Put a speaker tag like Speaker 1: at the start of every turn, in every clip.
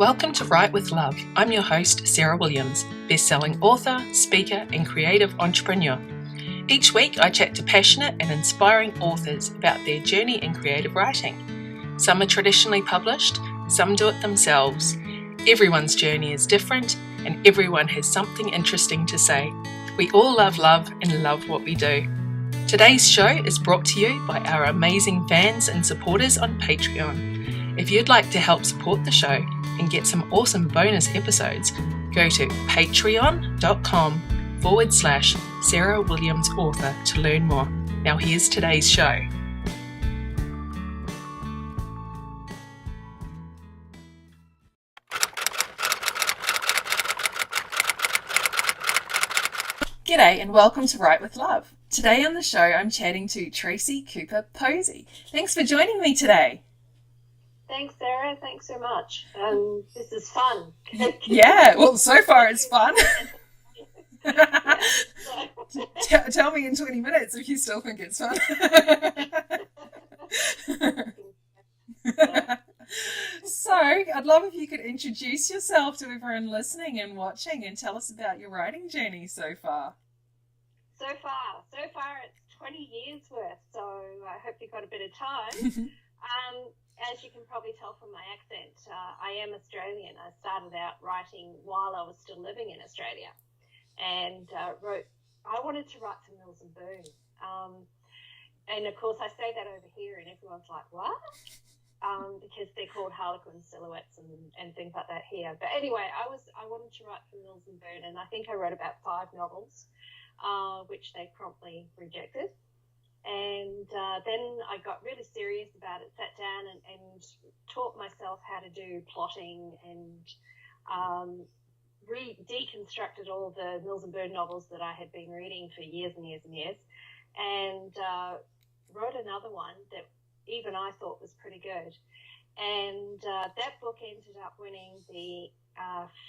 Speaker 1: Welcome to Write with Love. I'm your host, Sarah Williams, best-selling author, speaker, and creative entrepreneur. Each week, I chat to passionate and inspiring authors about their journey in creative writing. Some are traditionally published, some do it themselves. Everyone's journey is different, and everyone has something interesting to say. We all love love and love what we do. Today's show is brought to you by our amazing fans and supporters on Patreon. If you'd like to help support the show and get some awesome bonus episodes, go to patreon.com/Sarah Williams Author to learn more. Now here's today's show. G'day and welcome to Write with Love. Today on the show I'm chatting to Tracy Cooper-Posey. Thanks for joining me today.
Speaker 2: Thanks, Sarah. Thanks so much. This is fun.
Speaker 1: Yeah, well, so far it's fun. Tell me in 20 minutes if you still think it's fun. So, I'd love if you could introduce yourself to everyone listening and watching and tell us about your writing journey so far.
Speaker 2: So far it's 20 years worth, so I hope you've got a bit of time. As you can probably tell from my accent, I am Australian. I started out writing while I was still living in Australia, and I wanted to write for Mills and Boon. And of course I say that over here and everyone's like, what? Because they're called Harlequin Silhouettes and things like that here. But anyway, I wanted to write for Mills and Boon, and I think I wrote about 5 novels, which they promptly rejected. And then I got really serious about it, sat down and taught myself how to do plotting and deconstructed all the Mills and Boon novels that I had been reading for years and years and years, and wrote another one that even I thought was pretty good. And that book ended up winning the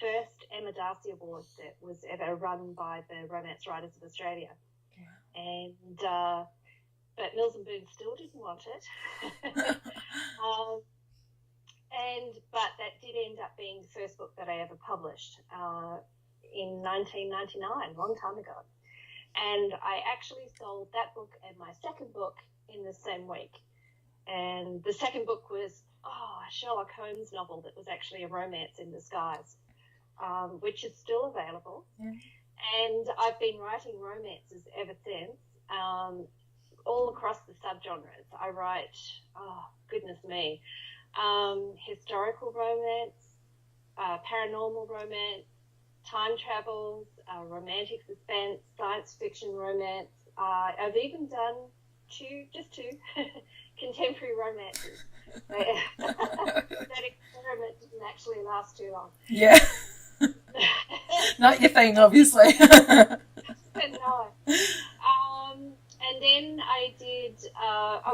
Speaker 2: first Emma Darcy Award that was ever run by the Romance Writers of Australia. Yeah. And but Mills and Boon still didn't want it. But that did end up being the first book that I ever published in 1999, a long time ago. And I actually sold that book and my second book in the same week. And the second book was a Sherlock Holmes novel that was actually a romance in disguise, which is still available. Yeah. And I've been writing romances ever since. All across the subgenres. I write, historical romance, paranormal romance, time travels, romantic suspense, science fiction romance. I've even done two contemporary romances. That experiment didn't actually last too long.
Speaker 1: Yeah. Not your thing, obviously.
Speaker 2: No. And then I did, I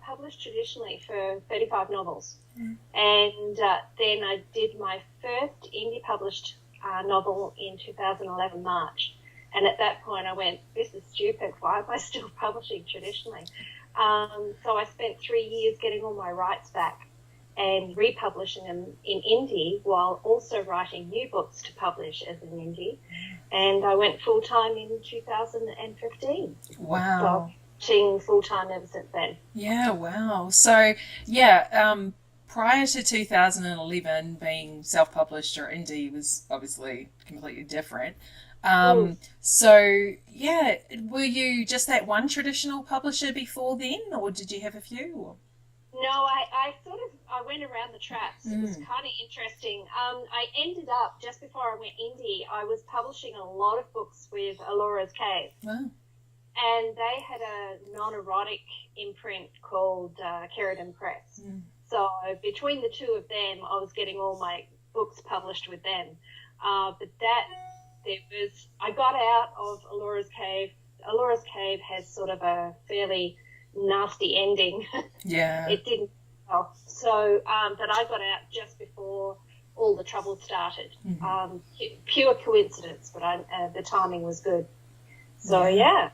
Speaker 2: published traditionally for 35 novels. Mm. And then I did my first indie published novel in 2011 March. And at that point I went, this is stupid. Why am I still publishing traditionally? So I spent 3 years getting all my rights back and republishing them in indie while also writing new books to publish as an indie. And I went full-time in 2015.
Speaker 1: Wow.
Speaker 2: So teaching full-time ever since then.
Speaker 1: Yeah, wow. So, prior to 2011 being self-published or indie was obviously completely different. So, were you just that one traditional publisher before then, or did you have a few?
Speaker 2: No, I went around the traps. It was kind of interesting. I ended up, just before I went indie, I was publishing a lot of books with Alora's Cave.
Speaker 1: Wow.
Speaker 2: And they had a non-erotic imprint called Kerridon Press. Mm. So between the two of them, I was getting all my books published with them. I got out of Alora's Cave. Alora's Cave has sort of a fairly nasty ending.
Speaker 1: Yeah.
Speaker 2: It didn't help. So, but I got out just before all the trouble started. Mm-hmm. Pure coincidence, but the timing was good. So I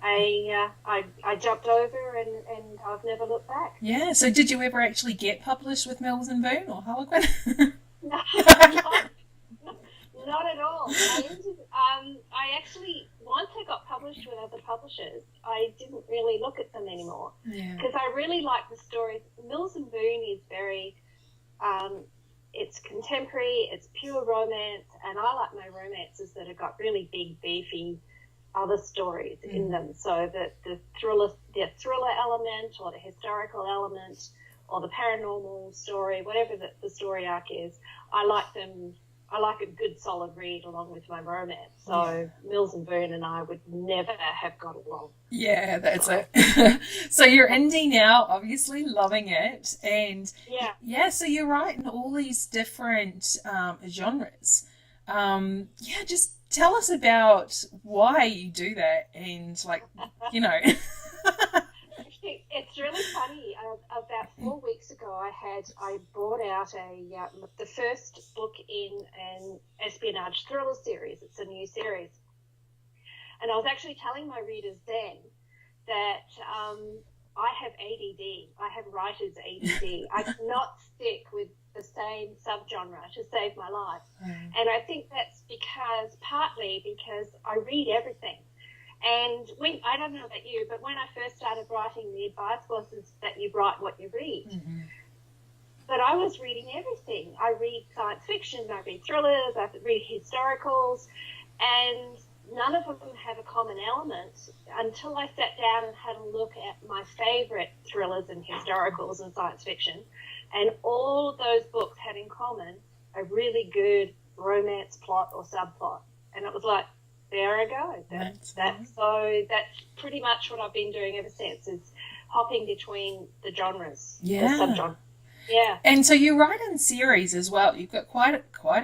Speaker 2: jumped over and I've never looked back.
Speaker 1: Yeah. So did you ever actually get published with Mills and Boon or Harlequin?
Speaker 2: No, it's contemporary, it's pure romance, and I like my romances that have got really big, beefy other stories in them. So the thriller element, or the historical element, or the paranormal story, whatever the story arc is, I like them. I like a good solid read along with my romance. So Mills and Boon and I would never have got along.
Speaker 1: Yeah, that's it. So you're indie now, obviously loving it, and so you're writing all these different genres. Just tell us about why you do that, and
Speaker 2: It's really funny. About 4 weeks ago, I brought out the first book in an espionage thriller series. It's a new series, and I was actually telling my readers then that I have ADD. I have writer's ADD. I cannot stick with the same subgenre to save my life, and I think that's partly because I read everything. And I don't know about you, but when I first started writing, the advice was that you write what you read. Mm-hmm. But I was reading everything. I read science fiction, I read thrillers, I read historicals, and none of them have a common element until I sat down and had a look at my favourite thrillers and historicals and science fiction. And all of those books had in common a really good romance plot or subplot. And it was like, there I go. That's pretty much what I've been doing ever since, is hopping between the genres, the subgenres. Yeah.
Speaker 1: And so you write in series as well. You've got quite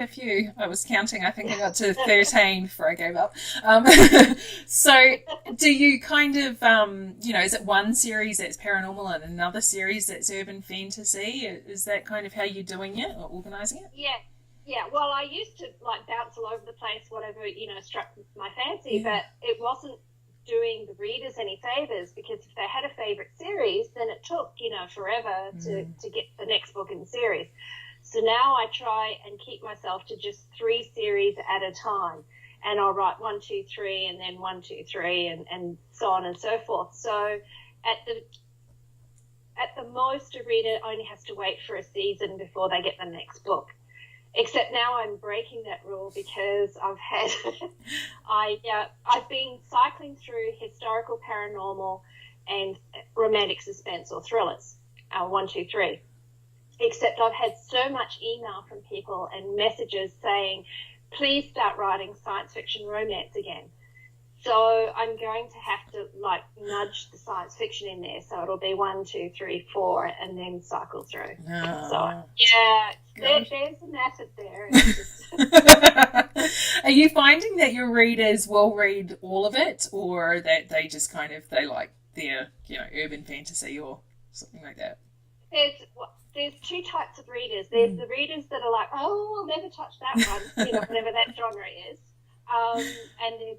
Speaker 1: a few. I was counting. I think I got to 13 before I gave up. So do you kind of, is it one series that's paranormal and another series that's urban fantasy? Is that kind of how you're doing it or organising it?
Speaker 2: Yeah. Yeah, well, I used to bounce all over the place, whatever, struck my fancy, but it wasn't doing the readers any favours, because if they had a favourite series, then it took, forever to get the next book in the series. So now I try and keep myself to just 3 series at a time, and I'll write 1, 2, 3, and then 1, 2, 3, and so on and so forth. So at the most, a reader only has to wait for a season before they get the next book. Except now I'm breaking that rule, because I've been cycling through historical, paranormal, and romantic suspense or thrillers, 1, 2, 3. Except I've had so much email from people and messages saying, please start writing science fiction romance again. So I'm going to have to nudge the science fiction in there. So it'll be 1, 2, 3, 4, and then cycle through. So there's a method there.
Speaker 1: Are you finding that your readers will read all of it, or that they just they like their urban fantasy or something like that?
Speaker 2: There's 2 types of readers. There's the readers that are like, oh, I'll never touch that one, whatever that genre is. And they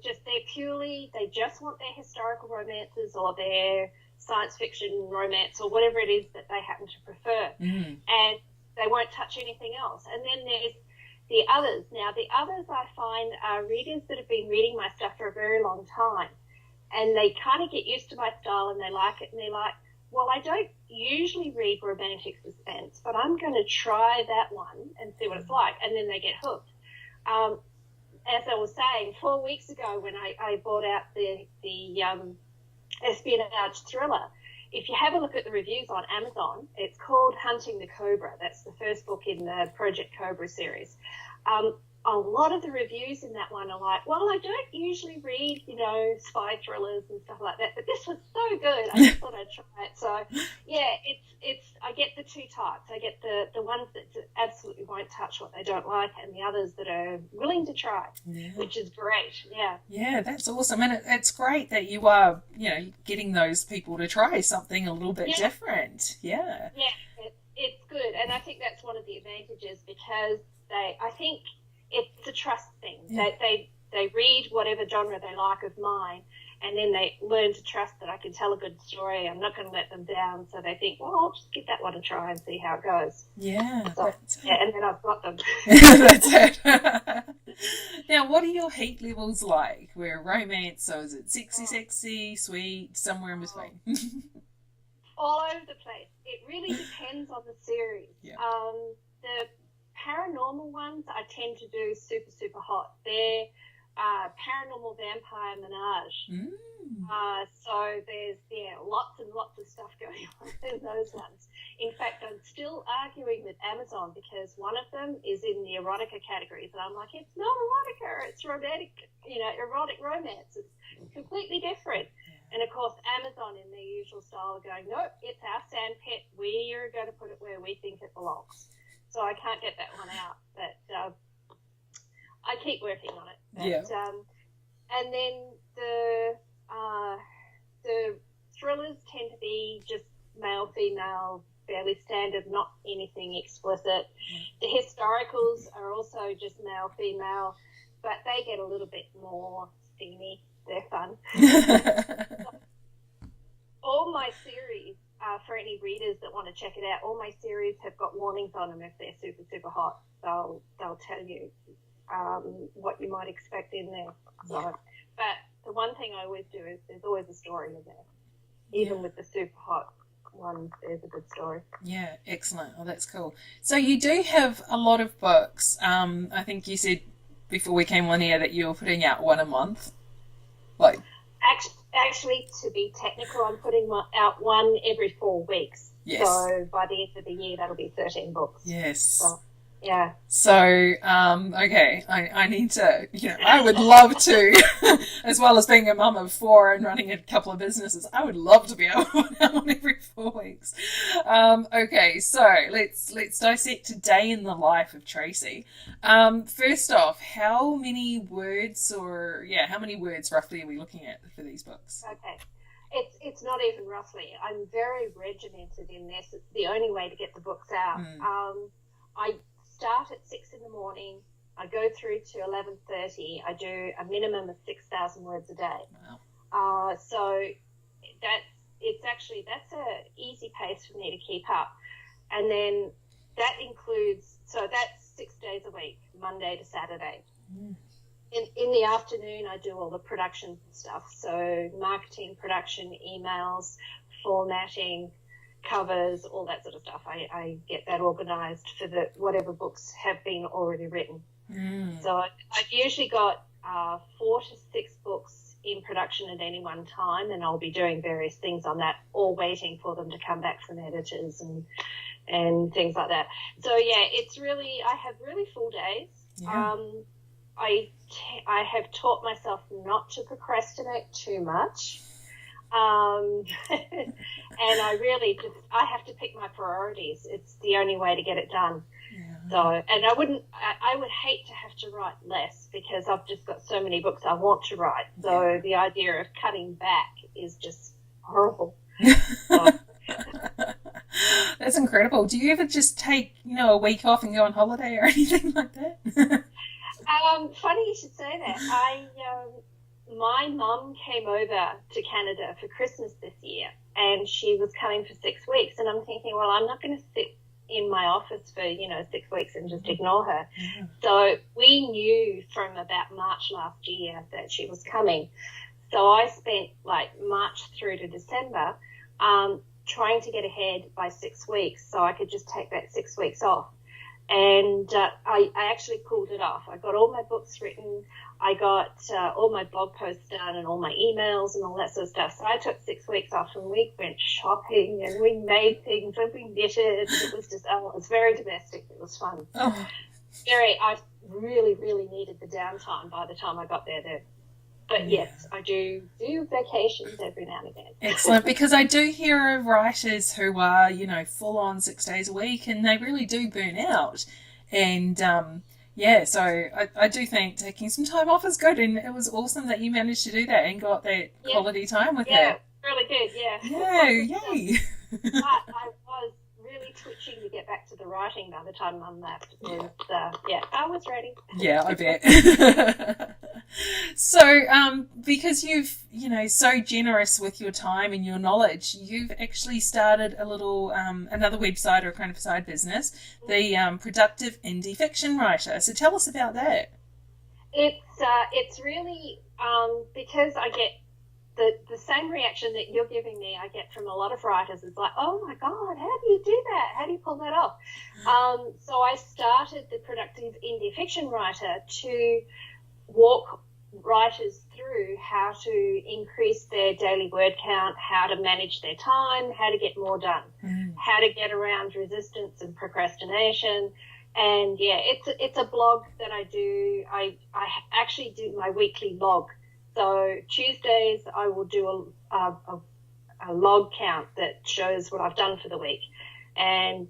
Speaker 2: just want their historical romances or their science fiction romance or whatever it is that they happen to prefer. And they won't touch anything else. And then there's the others. Now, the others I find are readers that have been reading my stuff for a very long time, and they kind of get used to my style and they like it, and they're like, well, I don't usually read romantic suspense, but I'm going to try that one and see what it's like. And then they get hooked. As I was saying, 4 weeks ago when I brought out the espionage thriller, if you have a look at the reviews on Amazon, it's called Hunting the Cobra. That's the first book in the Project Cobra series. A lot of the reviews in that one are like, well, I don't usually read, spy thrillers and stuff like that, but this was so good, I just thought I'd try it. So, yeah, I get the 2 types. I get the ones that absolutely won't touch what they don't like, and the others that are willing to try, which is great, yeah.
Speaker 1: Yeah, that's awesome. And it's great that you are, getting those people to try something a little bit different. Yeah.
Speaker 2: Yeah, it's good. And I think that's one of the advantages, because I think it's a trust thing.
Speaker 1: Yeah.
Speaker 2: They read whatever genre they like of mine, and then they learn to trust that I can tell a good story. I'm not going to let them down. So they think, well, I'll just give that one a try and see how it goes.
Speaker 1: Yeah.
Speaker 2: So, and then I've got them.
Speaker 1: That's it. Now, what are your heat levels like? We're romance, so is it sexy, sweet, somewhere in between?
Speaker 2: All over the place. It really depends on the series.
Speaker 1: Yeah.
Speaker 2: The paranormal ones, I tend to do super, super hot. They're paranormal vampire menage. So there's lots and lots of stuff going on in those ones. In fact, I'm still arguing with Amazon because one of them is in the erotica categories, and I'm like, it's not erotica, it's romantic, erotic romance. It's completely different. And of course, Amazon, in their usual style, are going, nope, it's our sand pit. We are going to put it where we think it belongs. So I can't get that one out, but I keep working on it. But, and then the thrillers tend to be just male, female, fairly standard, not anything explicit. The historicals are also just male, female, but they get a little bit more steamy. They're fun. All my series, for any readers that want to check it out, all my series have got warnings on them if they're super, super hot. They'll tell you what you might expect in there. So, but the one thing I always do is there's always a story in there. Even with the super hot ones, there's a good story. Yeah,
Speaker 1: excellent. Oh, that's cool. So you do have a lot of books. I think you said before we came on here that you're putting out one a month. Like,
Speaker 2: actually, to be technical, I'm putting out one every 4 weeks.
Speaker 1: Yes.
Speaker 2: So by the end of the year, that'll be 13 books.
Speaker 1: Yes.
Speaker 2: So, yeah.
Speaker 1: So, okay, I need to, I would love to, as well as being a mum of 4 and running a couple of businesses, I would love to be able to put out one every 4 weeks. Okay, so let's dissect a day in the life of Tracy. First off, how many words roughly are we looking at for these books?
Speaker 2: Okay. It's not even roughly. I'm very regimented in this. It's the only way to get the books out. I start at 6 in the morning. I go through to 11:30. I do a minimum of 6,000 words a day.
Speaker 1: Wow.
Speaker 2: So that's a easy pace for me to keep up. And then that includes, so that's 6 days a week, Monday to Saturday. In the afternoon, I do all the production stuff. So marketing, production, emails, formatting, covers, all that sort of stuff. I get that organised for whatever books have been already written. So I've usually got 4 to 6 books in production at any one time, and I'll be doing various things on that, all waiting for them to come back from editors and things like that. So it's really, I have really full days. I have taught myself not to procrastinate too much. And I have to pick my priorities. It's the only way to get it done. So, and I would hate to have to write less because I've just got so many books I want to write. So the idea of cutting back is just horrible.
Speaker 1: That's incredible. Do you ever just take, a week off and go on holiday or anything like that?
Speaker 2: Funny you should say that. My mum came over to Canada for Christmas this year, and she was coming for 6 weeks. And I'm thinking, well, I'm not going to sit in my office for 6 weeks and just ignore her. So we knew from about March last year that she was coming. So I spent March through to December trying to get ahead by 6 weeks so I could just take that 6 weeks off. And I actually pulled it off. I got all my books written. I got all my blog posts done and all my emails and all that sort of stuff. So I took 6 weeks off and we went shopping and we made things and we knitted. It was just, it was very domestic. It was fun. I really, really needed the downtime by the time I got there. But yes, I do vacations every now and again.
Speaker 1: Excellent, because I do hear of writers who are, full on 6 days a week and they really do burn out. And so I do think taking some time off is good, and it was awesome that you managed to do that and got that quality time with her.
Speaker 2: Yeah, really did,
Speaker 1: Yeah, yay.
Speaker 2: I was really twitching to get back to the writing by the time Mum left. And, I was ready.
Speaker 1: Yeah, I bet. So, because you've, so generous with your time and your knowledge, you've actually started a little, another website or kind of side business, the Productive Indie Fiction Writer. So tell us about that.
Speaker 2: It's really, because I get the same reaction that you're giving me, I get from a lot of writers. It's like, oh my God, how do you do that? How do you pull that off? So I started the Productive Indie Fiction Writer to walk writers through how to increase their daily word count, how to manage their time, how to get more done, how to get around resistance and procrastination. And yeah, it's a blog that I do. I actually do my weekly log. So Tuesdays I will do a log count that shows what I've done for the week. And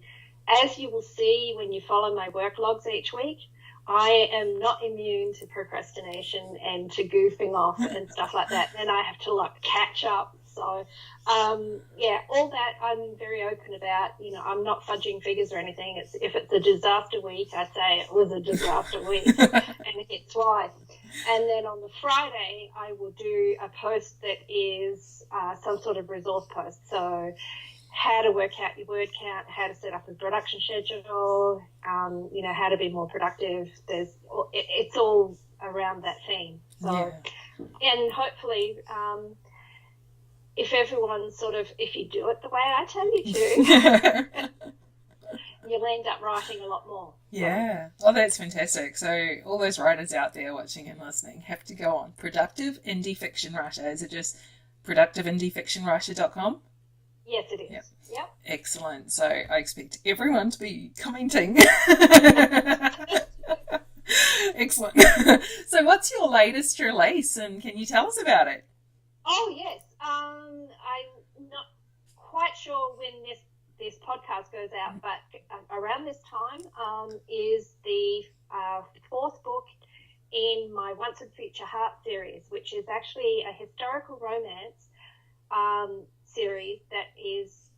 Speaker 2: as you will see when you follow my work logs each week, I am not immune to procrastination and to goofing off and stuff like that. And I have to like catch up. So, yeah, all that I'm very open about. You know, I'm not fudging figures or anything. If it's a disaster week, I say it was a disaster week, and it's why. And then on the Friday, I will do a post that is some sort of resource post. So how to work out your word count, how to set up a production schedule, you know, how to be more productive. It's all around that theme. So, and hopefully, if everyone if you do it the way I tell you to, you'll end up writing a lot more.
Speaker 1: Yeah. Oh, that's fantastic. So all those writers out there watching and listening have to go on Productive Indie Fiction Writer. Is it just productiveindyfictionwriter.com?
Speaker 2: Yes, it is. Yep.
Speaker 1: Excellent. So I expect everyone to be commenting. Excellent. So what's your latest release, and can you tell us about it?
Speaker 2: Oh, yes. I'm not quite sure when this podcast goes out, but around this time is the fourth book in my Once and Future Heart series, which is actually a historical romance series that it's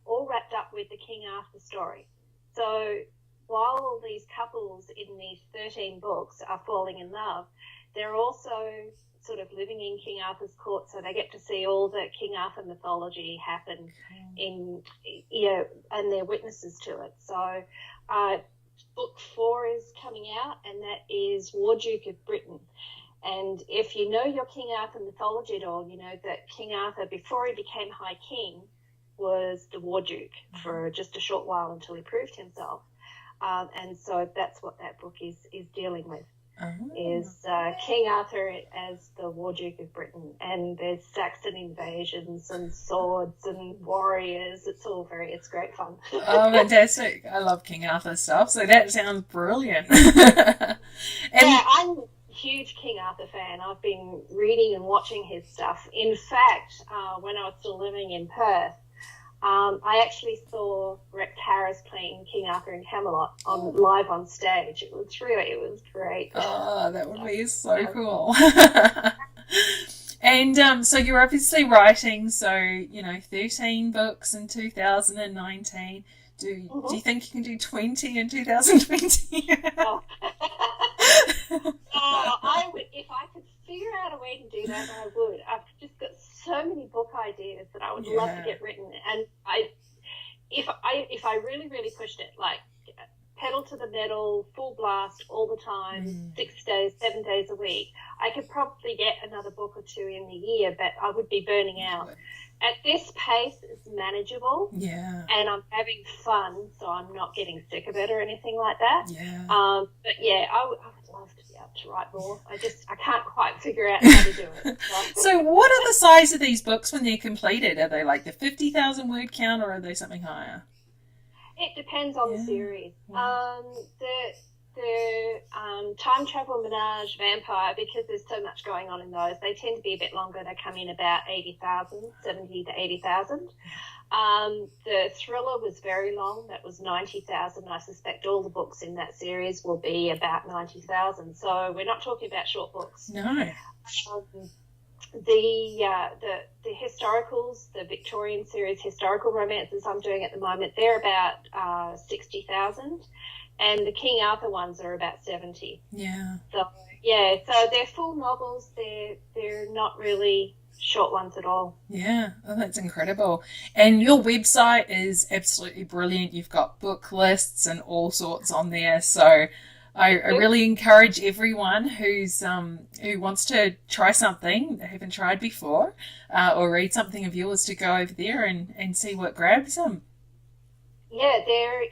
Speaker 2: all wrapped up with the King Arthur story. So while all these couples in these 13 books are falling in love, they're also sort of living in King Arthur's court, so they get to see all the King Arthur mythology happen in, you know, and they're witnesses to it. So book 4 is coming out, and that is War Duke of Britain. And if you know your King Arthur mythology at all, you know that King Arthur, before he became High King, was the War Duke for just a short while until he proved himself. And so that's what that book is dealing with. Is King Arthur as the War Duke of Britain, and there's Saxon invasions and swords and warriors. It's great fun.
Speaker 1: Oh, fantastic. I love King Arthur stuff, so that sounds brilliant.
Speaker 2: Yeah, I'm a huge King Arthur fan. I've been reading and watching his stuff. In fact, when I was still living in Perth, I actually saw Rex Harris playing King Arthur in Camelot live on stage. It was great.
Speaker 1: Oh, that would be so cool. And so you're obviously writing, 13 books in 2019. Do you think you can do 20 in 2020?
Speaker 2: I would, if I could figure out a way to do that, I would. I've just got so many book ideas that I would love to get written, and if I really, really pushed it, like pedal to the metal, full blast all the time, 6 days, 7 days a week, I could probably get another book or two in the year, but I would be burning out. At this pace, it's manageable, and I'm having fun, so I'm not getting sick of it or anything like that. But yeah, I would love to be able to write more. I can't quite figure out how to do it.
Speaker 1: So what are the size of these books when they're completed? Are they like the 50,000 word count, or are they something higher?
Speaker 2: It depends on the series. The Time Travel Menage Vampire, because there's so much going on in those, they tend to be a bit longer. They come in about 70 to 80,000. The Thriller was very long. That was 90,000. I suspect all the books in that series will be about 90,000. So we're not talking about short books.
Speaker 1: No.
Speaker 2: The historicals, the Victorian series historical romances I'm doing at the moment, they're about 60,000. And the King Arthur ones are about 70.
Speaker 1: Yeah.
Speaker 2: So they're full novels. They're not really short ones at all.
Speaker 1: Yeah, oh, that's incredible. And your website is absolutely brilliant. You've got book lists and all sorts on there. So
Speaker 3: I really encourage everyone who wants to try something they haven't tried before, or read something of yours, to go over there and see what grabs them.
Speaker 2: Yeah,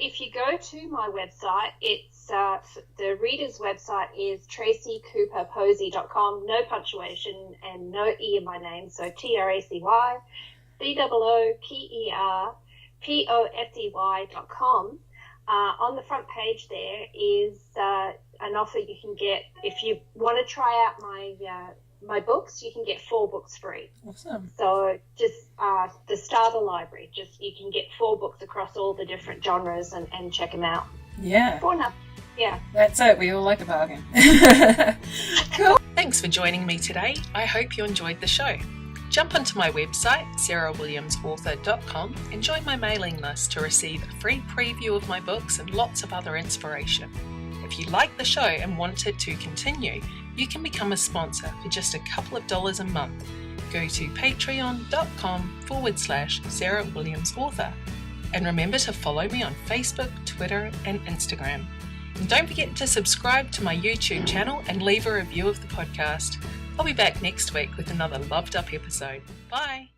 Speaker 2: if you go to my website, it's the reader's website is tracycooperposey.com, no punctuation and no E in my name, so TracyCooperposey.com. On the front page there is an offer you can get if you want to try out my books. You can get 4 books free.
Speaker 3: Awesome.
Speaker 2: So just the Starter Library, you can get 4 books across all the different genres and check them out.
Speaker 3: Yeah.
Speaker 2: For nothing. Yeah.
Speaker 3: That's it. We all like a bargain.
Speaker 1: Cool. Thanks for joining me today. I hope you enjoyed the show. Jump onto my website, sarahwilliamsauthor.com, and join my mailing list to receive a free preview of my books and lots of other inspiration. If you like the show and want it to continue, you can become a sponsor for just a couple of dollars a month. Go to patreon.com/sarahwilliamsauthor. And remember to follow me on Facebook, Twitter, and Instagram. And don't forget to subscribe to my YouTube channel and leave a review of the podcast. I'll be back next week with another loved up episode. Bye.